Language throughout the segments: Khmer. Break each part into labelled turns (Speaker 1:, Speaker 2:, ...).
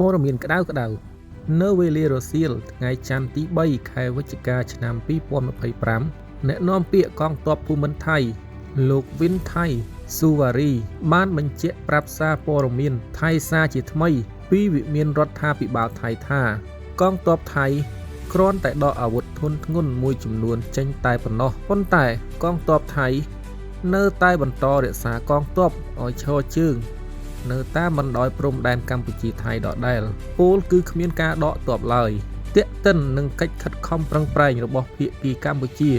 Speaker 1: ព័ត៌មានក្តៅនៅវេលារសៀលថ្ងៃច័ន្ទទី3ខែវិច្ឆិកាឆ្នាំ2025អ្នកនាំពាក្យកងទ័ពភូមិន្ទថៃលោកវិនថៃស៊ូវ៉ារីបានបញ្ជាក់ប្រាប់សារព័ត៌មានថៃសារជាថ្មីពីវិមានរដ្ឋាភិបាលថៃថាកងទ័ពថៃគ្រាន់តែដកអាវុធធុនធ្ងន់មួយចំនួនចេញតែប៉ុណ្ណោះប៉ុន្តែកងទ័ពថៃនៅតែបន្តរក្សាកងទ័ពឲ្យឈរជើងនៅតាមបណ្ដោយព្រំដែនកម្ពុជាថៃដដែលពលគឺគ្មានការដកទ័ពឡើយទាក់ទិននឹងកិច្ចខិតខំប្រឹងប្រែងរបស់ភាគីកម្ពុជា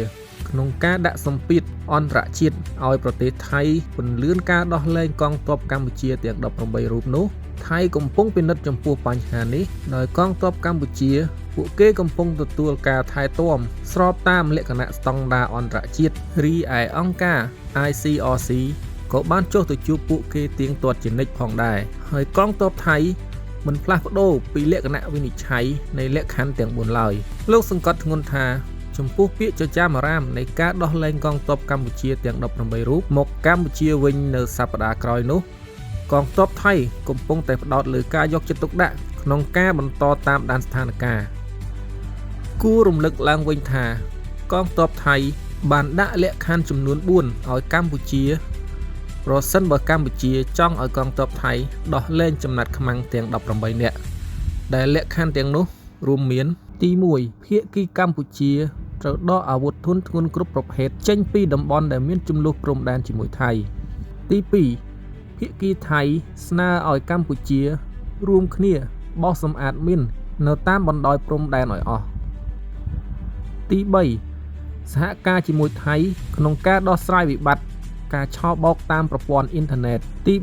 Speaker 1: ក្នុងការដាក់សម្ពាធអន្តរជាតិឲ្យប្រទេសថៃពន្យាការដោះលែងកងទ័ពកម្ពុជាទាំង18រូបនោះថៃកំពុងពិនិត្យចំពោះបញ្ហានេះដោយកងទ័ពកម្ពុជាពួកគេកំពុងទទួលការថែទាំស្របតាមលក្ខណៈស្តង់ដារអន្តរជាតិរីឯអង្គការ ICRC ក៏បានចុះទៅជួបពួកគេទៀងទាត់ជានិច្ចផងដែរហើយកងទ័ពថៃមិនផ្លាស់ប្ដូរពីលក្ខណៈវិនិច្ឆ័យនៃលក្ខខណ្ឌទាំង4ឡើយលោកសង្កត់ធ្ងន់ថាចំពោះពាក្យចចាមអារាមនៃការដោះលែងកងទ័ពកម្ពុជាទាំង18រូបមកកម្ពុជាវិញនៅសប្តាហ៍ក្រោយនោះកងទ័ពថៃកំពុងតែផ្ដោតលើការយកចិត្តទុកដាក់ក្នុងការបន្តតាមដានស្ថានភាពគួររំលឹកឡើងវិញថាកងទ័ពថៃបានដាក់លក្ខខណ្ឌចំនួន4ឲ្យកម្ពុជាប្រសិនបើកម្ពុជាចង់ឲ្យកងទ័ពថៃដោះលែងចំណាត់ខ្មាំងទាំង18នាក់ដែលលក្ខខណ្ឌទាំងនោះរួមមានទី1ភាគីកម្ពុជាត្រូវដកអាវុធធុនធ្ងន់គ្រប់ប្រភេទចេញពីតំបន់ដែលមានជម្លោះព្រំដែនជាមួយថៃទី2ភាគីថៃស្នើឲ្យកម្ពុជារួមគ្នាបោះសម្អាតមីននៅតាមបណ្ដោយព្រំដែនឲ្យអស់ទី3សហការជាមួយថៃក្នុងការដោះស្រាយវិបត្តិការឆបោកតាមប្រព័ន្ធអ៊ីនធឺណិតទី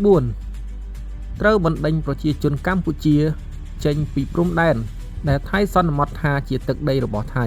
Speaker 1: 4ត្រូវបណ្ដេញប្រជាជនកម្ពុជាចេញពីព្រំដែនដែលថៃសន្មតថាជាទឹកដីរបស់ថៃ